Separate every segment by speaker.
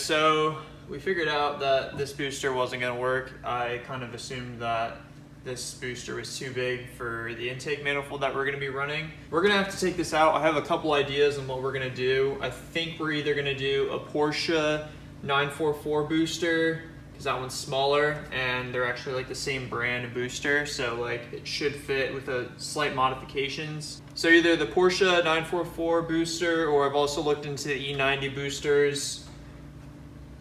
Speaker 1: so we figured out that this booster wasn't going to work. I kind of assumed that this booster was too big for the intake manifold that we're going to be running. We're going to have to take this out. I have a couple ideas on what we're going to do. I think we're either going to do a Porsche 944 booster, because that one's smaller and they're actually like the same brand of booster, so like it should fit with a slight modifications. So either the Porsche 944 booster, or I've also looked into the E90 boosters.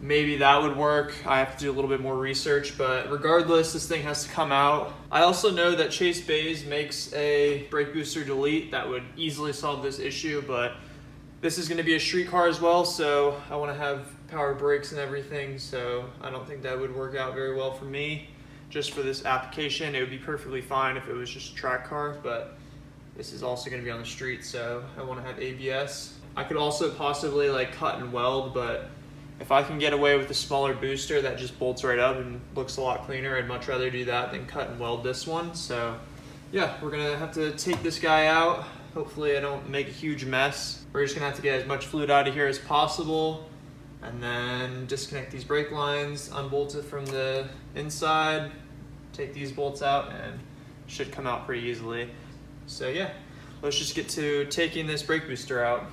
Speaker 1: Maybe that would work. I have to do a little bit more research, but regardless, this thing has to come out. I also know that Chase Bays makes a brake booster delete that would easily solve this issue, but this is going to be a street car as well, so I want to have power brakes and everything, so I don't think that would work out very well for me. Just for this application, it would be perfectly fine if it was just a track car, but this is also going to be on the street, so I want to have ABS. I could also possibly like cut and weld, but if I can get away with a smaller booster that just bolts right up and looks a lot cleaner, I'd much rather do that than cut and weld this one. So yeah, we're gonna have to take this guy out. Hopefully I don't make a huge mess. We're just gonna have to get as much fluid out of here as possible, and then disconnect these brake lines, unbolt it from the inside, take these bolts out, and it should come out pretty easily. So yeah, let's just get to taking this brake booster out.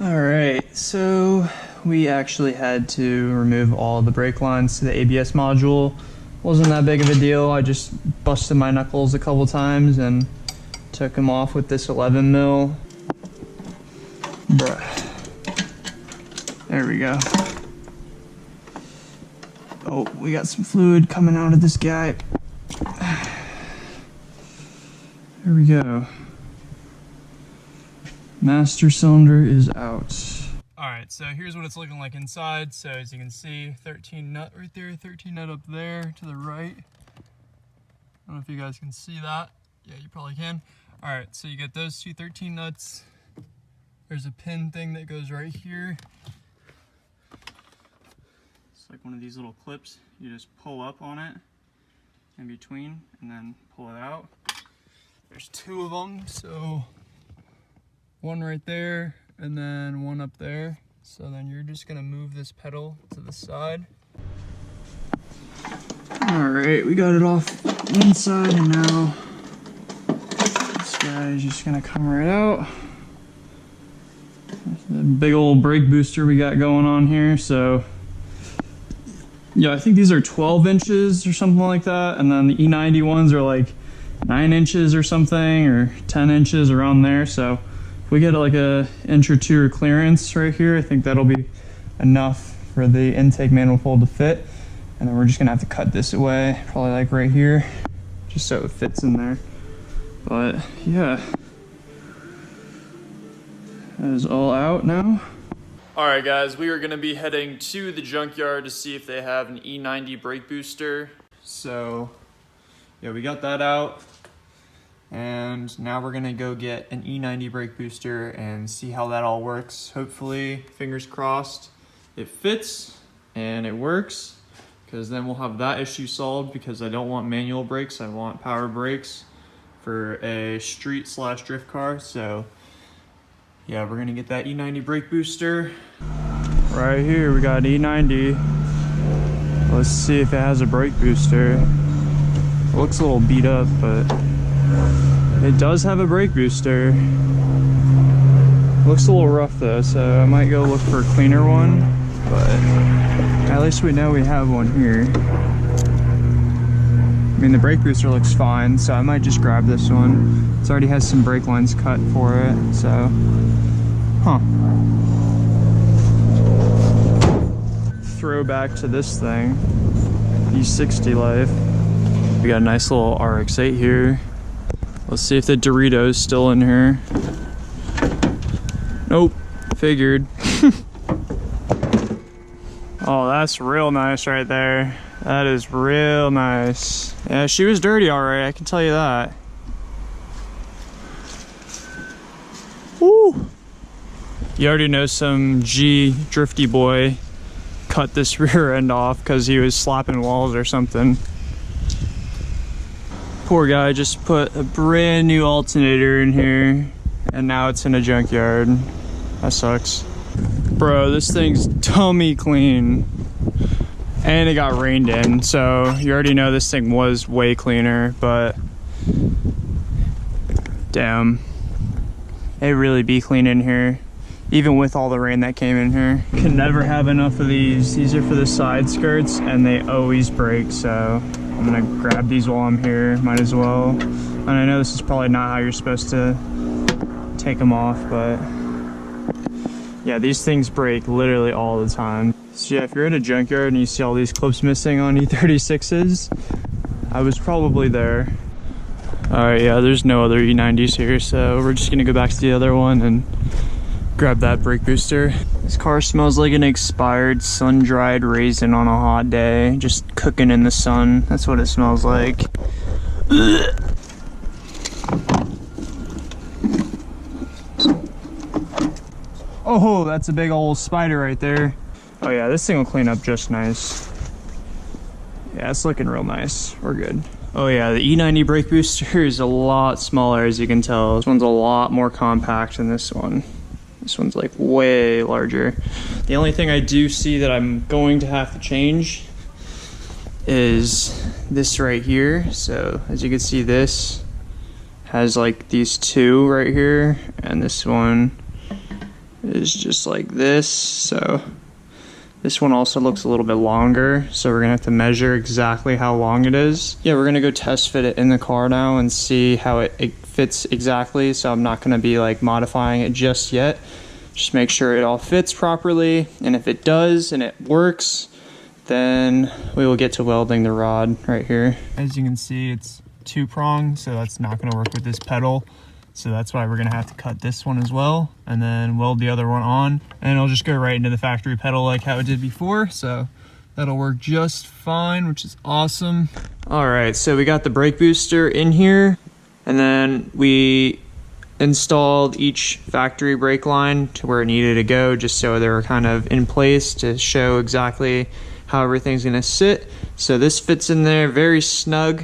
Speaker 1: Alright, so we actually had to remove all the brake lines to the ABS module. Wasn't that big of a deal. I just busted my knuckles a couple times and took them off with this 11 mil. Bruh. There we go. Oh, we got some fluid coming out of this guy. There we go. Master cylinder is out. Alright, so here's what it's looking like inside. So as you can see, 13 nut right there, 13 nut up there to the right. I don't know if you guys can see that. Yeah, you probably can. Alright, so you get those two 13 nuts. There's a pin thing that goes right here. It's like one of these little clips. You just pull up on it in between and then pull it out. There's two of them, so one right there and then one up there. So then you're just gonna move this pedal to the side. All right, we got it off one side, and now this guy is just gonna come right out. The big old brake booster we got going on here. So yeah, I think these are 12 inches or something like that, and then the E90 ones are like 9 inches or something, or 10 inches around there. So if we get like a inch or two of clearance right here, I think that'll be enough for the intake manifold to fit. And then we're just gonna have to cut this away, probably like right here, just so it fits in there. But yeah, that is all out now. All right guys, we are gonna be heading to the junkyard to see if they have an E90 brake booster. So yeah, we got that out. And now we're gonna go get an E90 brake booster and see how that all works. Hopefully, fingers crossed, it fits and it works, because then we'll have that issue solved, because I don't want manual brakes, I want power brakes for a street / drift car. So yeah, we're gonna get that E90 brake booster. Right here, we got E90. Let's see if it has a brake booster. It looks a little beat up, but it does have a brake booster. Looks a little rough though, so I might go look for a cleaner one, but at least we know we have one here. I mean, the brake booster looks fine, so I might just grab this one. It already has some brake lines cut for it, so Throwback to this thing, E60 life. We got a nice little RX-8 here. Let's see if the Dorito's still in here. Nope, figured. Oh, that's real nice right there. That is real nice. Yeah, she was dirty all right, I can tell you that. Woo! You already know some G drifty boy cut this rear end off because he was slapping walls or something. Poor guy just put a brand new alternator in here and now it's in a junkyard. That sucks. Bro, this thing's tummy clean. And it got rained in, so you already know this thing was way cleaner, but damn. It really be clean in here, even with all the rain that came in here. Can never have enough of these. These are for the side skirts and they always break, so I'm gonna grab these while I'm here, might as well. And I know this is probably not how you're supposed to take them off, but yeah, these things break literally all the time. So yeah, if you're in a junkyard and you see all these clips missing on E36s, I was probably there. All right, yeah, there's no other E90s here, so we're just gonna go back to the other one and grab that brake booster. This car smells like an expired sun-dried raisin on a hot day, just cooking in the sun. That's what it smells like. Oh, that's a big old spider right there. Oh yeah, this thing will clean up just nice. Yeah, it's looking real nice. We're good. Oh yeah, the E90 Brake Booster is a lot smaller, as you can tell. This one's a lot more compact than this one. This one's like way larger. The only thing I do see that I'm going to have to change is this right here. So as you can see, this has like these two right here, and this one is just like this. So this one also looks a little bit longer, so we're gonna have to measure exactly how long it is. Yeah, we're gonna go test fit it in the car now and see how it fits exactly. So I'm not gonna be like modifying it just yet. Just make sure it all fits properly, and if it does and it works, then we will get to welding the rod right here. As you can see, it's 2-prong, so that's not gonna work with this pedal. So that's why we're gonna have to cut this one as well and then weld the other one on, and it'll just go right into the factory pedal like how it did before. So that'll work just fine, which is awesome. All right, so we got the brake booster in here, and then we installed each factory brake line to where it needed to go, just so they were kind of in place to show exactly how everything's gonna sit. So this fits in there very snug,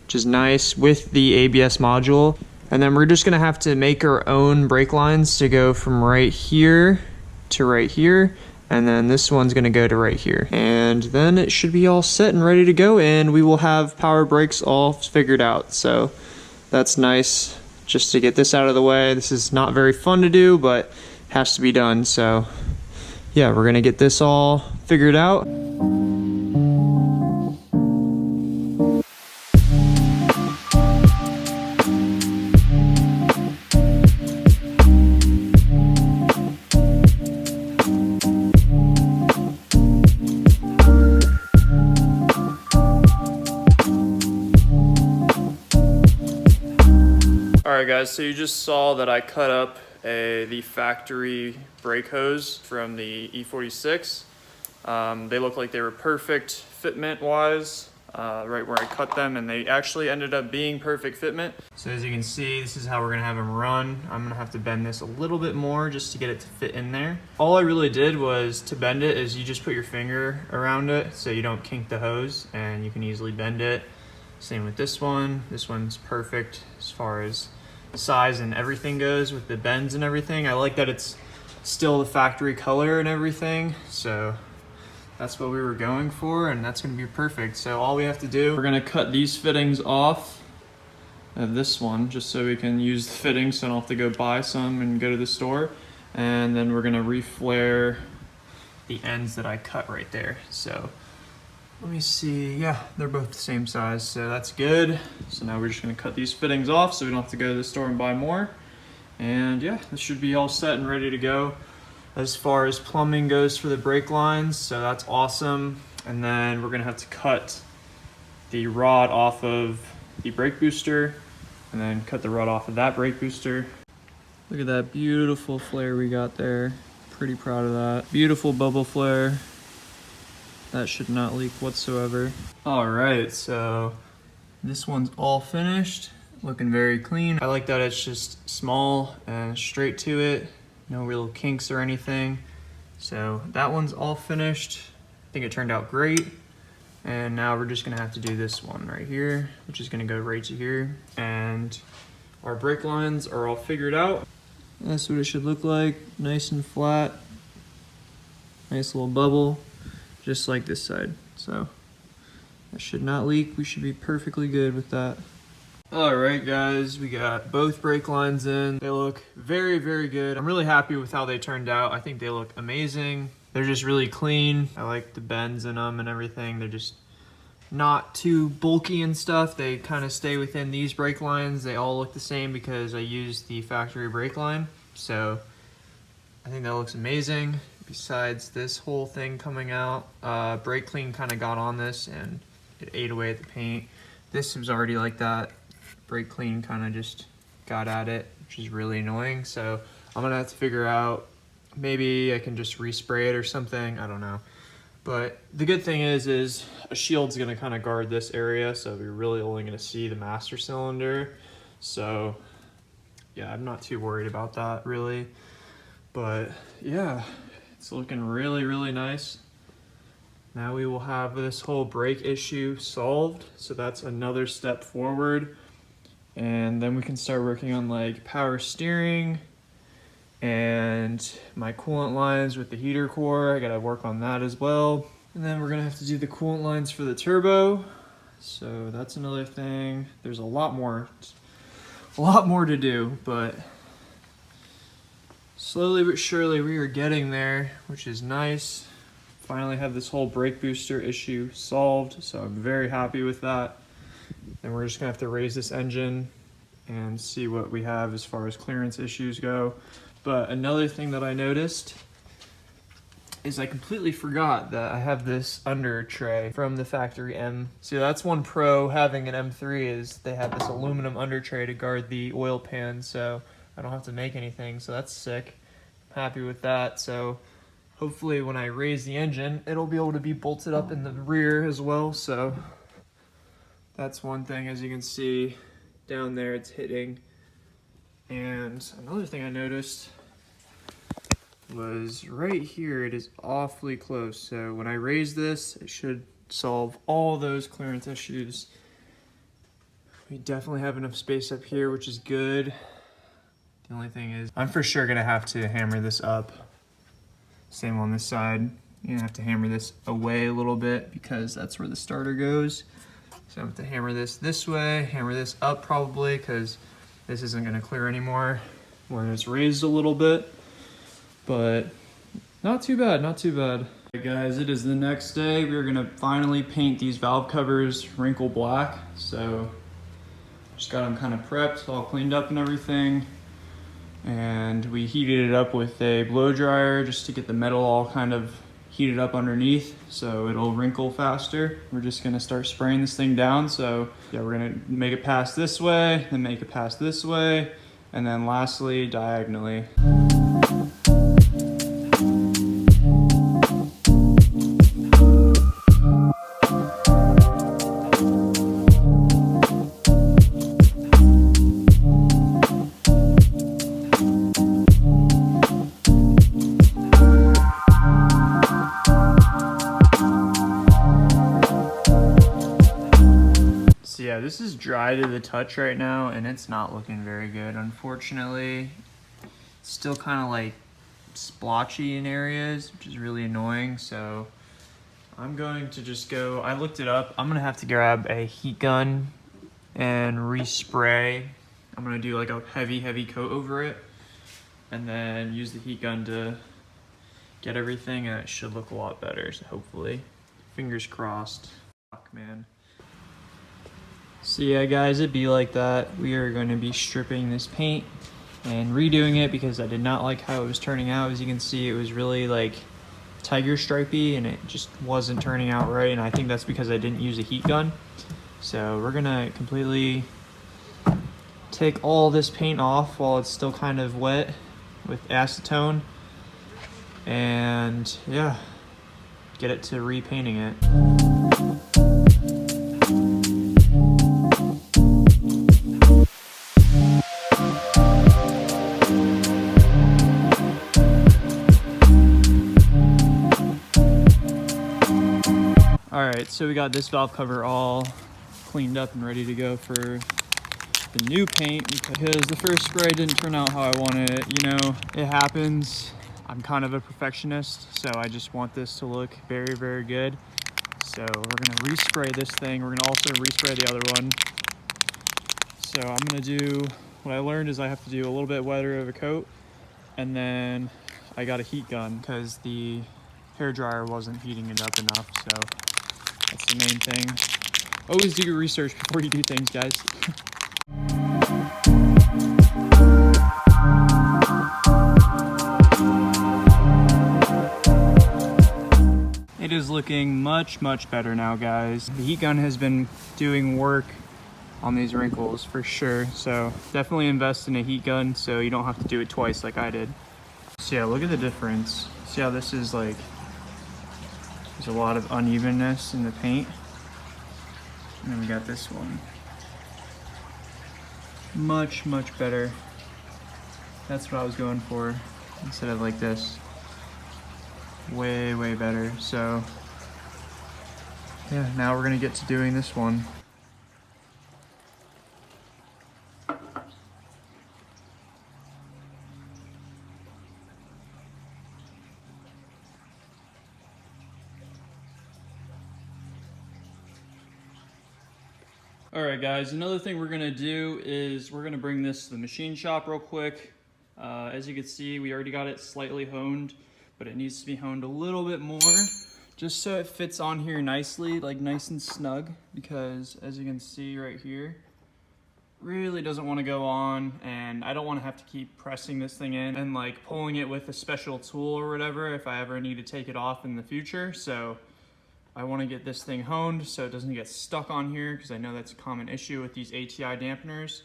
Speaker 1: which is nice, with the ABS module. And then we're just gonna have to make our own brake lines to go from right here to right here. And then this one's gonna go to right here. And then it should be all set and ready to go, and we will have power brakes all figured out. So that's nice, just to get this out of the way. This is not very fun to do, but has to be done. So yeah, we're gonna get this all figured out. Alright guys, so you just saw that I cut up the factory brake hose from the E46. They look like they were perfect fitment wise, right where I cut them, and they actually ended up being perfect fitment. So as you can see, this is how we're gonna have them run. I'm gonna have to bend this a little bit more just to get it to fit in there. All I really did was to bend it is you just put your finger around it so you don't kink the hose, and you can easily bend it. Same with this one. This one's perfect as far as size and everything goes with the bends and everything. I like that it's still the factory color and everything, so that's what we were going for, and that's gonna be perfect. So all we have to do, we're gonna cut these fittings off of this one just so we can use the fittings, so I don't have to go buy some and go to the store. And then we're gonna reflare the ends that I cut right there. So let me see, yeah, they're both the same size, so that's good. So now we're just gonna cut these fittings off so we don't have to go to the store and buy more. And yeah, this should be all set and ready to go as far as plumbing goes for the brake lines, so that's awesome. And then we're gonna have to cut the rod off of the brake booster, and then cut the rod off of that brake booster. Look at that beautiful flare we got there. Pretty proud of that. Beautiful bubble flare. That should not leak whatsoever. All right, so this one's all finished, looking very clean. I like that it's just small and straight to it, no real kinks or anything. So that one's all finished. I think it turned out great. And now we're just gonna have to do this one right here, which is gonna go right to here. And our brake lines are all figured out. That's what it should look like, nice and flat. Nice little bubble, just like this side. So that should not leak. We should be perfectly good with that. All right, guys, we got both brake lines in. They look very, very good. I'm really happy with how they turned out. I think they look amazing. They're just really clean. I like the bends in them and everything. They're just not too bulky and stuff. They kind of stay within these brake lines. They all look the same because I used the factory brake line. So I think that looks amazing. Besides this whole thing coming out, brake clean kind of got on this and it ate away at the paint. This was already like that. Brake clean kind of just got at it, which is really annoying. So I'm gonna have to figure out, maybe I can just respray it or something, I don't know. But the good thing is a shield's gonna kind of guard this area, so you're really only gonna see the master cylinder. So yeah, I'm not too worried about that really. But yeah, it's looking really, really nice. Now we will have this whole brake issue solved. So that's another step forward. And then we can start working on like power steering and my coolant lines with the heater core. I gotta work on that as well. And then we're gonna have to do the coolant lines for the turbo. So that's another thing. There's a lot more to do, but slowly but surely we are getting there, which is nice. Finally have this whole brake booster issue solved, so I'm very happy with that. Then we're just gonna have to raise this engine and see what we have as far as clearance issues go. But another thing that I noticed is I completely forgot that I have this under tray from the factory M. See, that's one pro having an M3 is they have this aluminum under tray to guard the oil pan, so I don't have to make anything, so that's sick. I'm happy with that. So hopefully when I raise the engine, it'll be able to be bolted up in the rear as well. So that's one thing. As you can see down there, it's hitting. And another thing I noticed was right here, it is awfully close. So when I raise this, it should solve all those clearance issues. We definitely have enough space up here, which is good. The only thing is, I'm for sure gonna have to hammer this up. Same on this side. You're gonna have to hammer this away a little bit because that's where the starter goes. So I have to hammer this way, hammer this up probably, because this isn't gonna clear anymore when it's raised a little bit. But not too bad, not too bad. Hey guys, it is the next day. We're gonna finally paint these valve covers wrinkle black. So just got them kind of prepped, all cleaned up and everything. And we heated it up with a blow dryer just to get the metal all kind of heated up underneath so it'll wrinkle faster. We're just gonna start spraying this thing down. So yeah, we're gonna make it pass this way, then make it pass this way, and then lastly diagonally. Yeah, this is dry to the touch right now and it's not looking very good, unfortunately. It's still kind of like splotchy in areas, which is really annoying. So I'm going to just go, I looked it up, I'm gonna have to grab a heat gun and respray. I'm gonna do like a heavy coat over it and then use the heat gun to get everything, and it should look a lot better, so hopefully. Fingers crossed. Fuck, man. So yeah guys, it'd be like that. We are going to be stripping this paint and redoing it because I did not like how it was turning out. As you can see, it was really like tiger stripey and it just wasn't turning out right, and I think that's because I didn't use a heat gun. So we're gonna completely take all this paint off while it's still kind of wet with acetone, and yeah, get it to repainting it. All right, so we got this valve cover all cleaned up and ready to go for the new paint because the first spray didn't turn out how I wanted it. You know, it happens. I'm kind of a perfectionist, so I just want this to look very, very good. So we're gonna respray this thing. We're gonna also respray the other one. So I'm gonna do, what I learned is I have to do a little bit wetter of a coat, and then I got a heat gun because the hairdryer wasn't heating it up enough, so that's the main thing. Always do your research before you do things, guys. It is looking much, much better now, guys. The heat gun has been doing work on these wrinkles for sure, so definitely invest in a heat gun so you don't have to do it twice like I did. So yeah, look at the difference. See how this is like, there's a lot of unevenness in the paint. And then we got this one. Much, much better. That's what I was going for instead of like this. Way, way better. So yeah, now we're gonna get to doing this one. All right, guys, another thing we're gonna do is we're gonna bring this to the machine shop real quick. As you can see, we already got it slightly honed, but it needs to be honed a little bit more just so it fits on here nicely, like nice and snug, because as you can see right here, really doesn't want to go on, and I don't want to have to keep pressing this thing in and like pulling it with a special tool or whatever if I ever need to take it off in the future. So I want to get this thing honed so it doesn't get stuck on here, because I know that's a common issue with these ATI dampeners.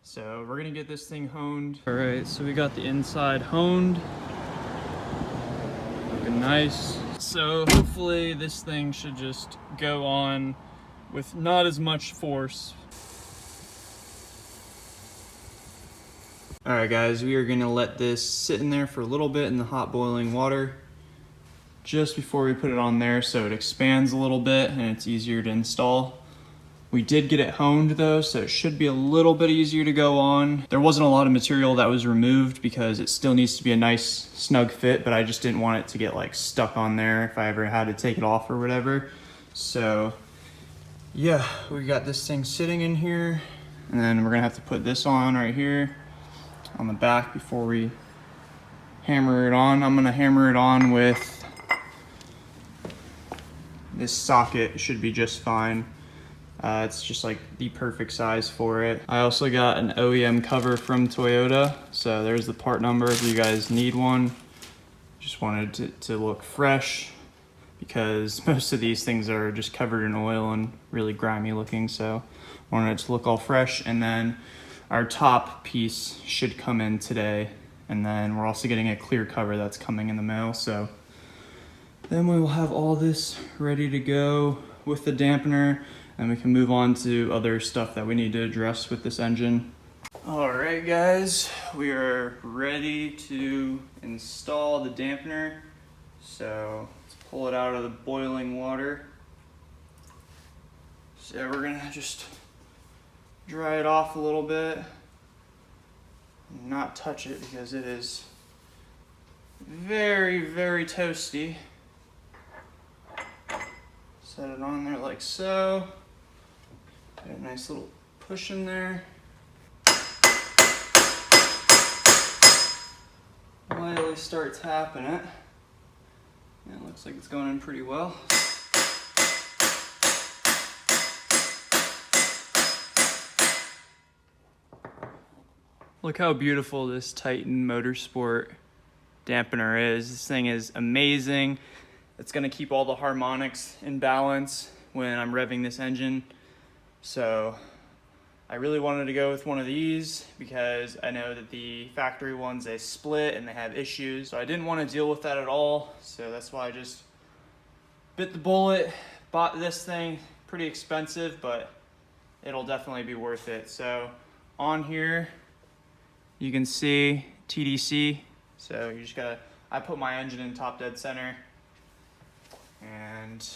Speaker 1: So we're gonna get this thing honed. All right, so we got the inside honed. Looking nice. So hopefully this thing should just go on with not as much force. All right, guys, we are gonna let this sit in there for a little bit in the hot boiling water just before we put it on there so it expands a little bit and it's easier to install. We did get it honed though, so it should be a little bit easier to go on. There wasn't a lot of material that was removed because it still needs to be a nice snug fit, but I just didn't want it to get like stuck on there if I ever had to take it off or whatever. So yeah, we got this thing sitting in here, and then we're gonna have to put this on right here on the back before we hammer it on. I'm gonna hammer it on with this socket. It should be just fine. It's just like the perfect size for it. I also got an OEM cover from Toyota, so there's the part number if you guys need one. Just wanted it to look fresh because most of these things are just covered in oil and really grimy looking, so wanted it to look all fresh. And then our top piece should come in today, and then we're also getting a clear cover that's coming in the mail, so then we will have all this ready to go with the dampener, and we can move on to other stuff that we need to address with this engine. All right, guys, we are ready to install the dampener. So let's pull it out of the boiling water. So we're gonna just dry it off a little bit, not touch it because it is very, very toasty. Set it on there like so. Get a nice little push in there. Lightly start tapping it. Yeah, it looks like it's going in pretty well. Look how beautiful this Titan Motorsport dampener is. This thing is amazing. It's gonna keep all the harmonics in balance when I'm revving this engine. So I really wanted to go with one of these because I know that the factory ones, they split and they have issues. So I didn't want to deal with that at all. So that's why I just bit the bullet, bought this thing. Pretty expensive, but it'll definitely be worth it. So on here, you can see TDC. So you just gotta, I put my engine in top dead center, and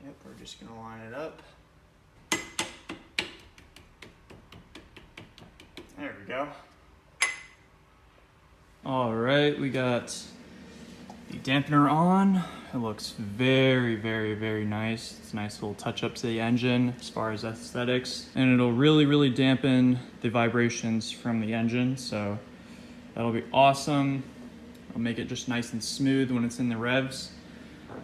Speaker 1: Yep, we're just gonna line it up. There we go. All right, we got the dampener on. It looks very, very, very nice. It's a nice little touch up to the engine as far as aesthetics. And it'll really, really dampen the vibrations from the engine. So that'll be awesome. It'll make it just nice and smooth when it's in the revs.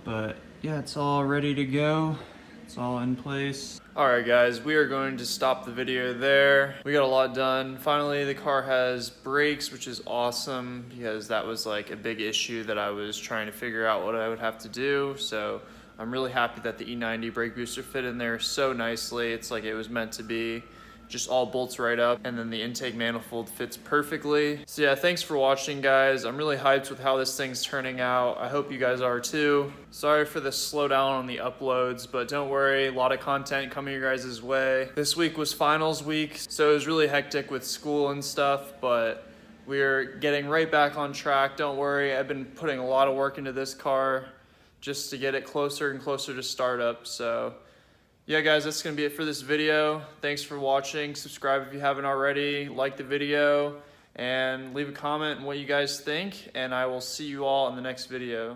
Speaker 1: But yeah, it's all ready to go. It's all in place. All right, guys, we are going to stop the video there. We got a lot done. Finally, the car has brakes, which is awesome because that was like a big issue that I was trying to figure out what I would have to do. So I'm really happy that the E90 Brake Booster fit in there so nicely. It's like it was meant to be. Just all bolts right up, and then the intake manifold fits perfectly. So yeah, thanks for watching, guys. I'm really hyped with how this thing's turning out. I hope you guys are too. Sorry for the slowdown on the uploads, but don't worry, a lot of content coming your guys' way. This week was finals week, so it was really hectic with school and stuff, but we're getting right back on track. Don't worry, I've been putting a lot of work into this car just to get it closer and closer to startup. So yeah, guys, that's going to be it for this video. Thanks for watching. Subscribe if you haven't already. Like the video and leave a comment on what you guys think. And I will see you all in the next video.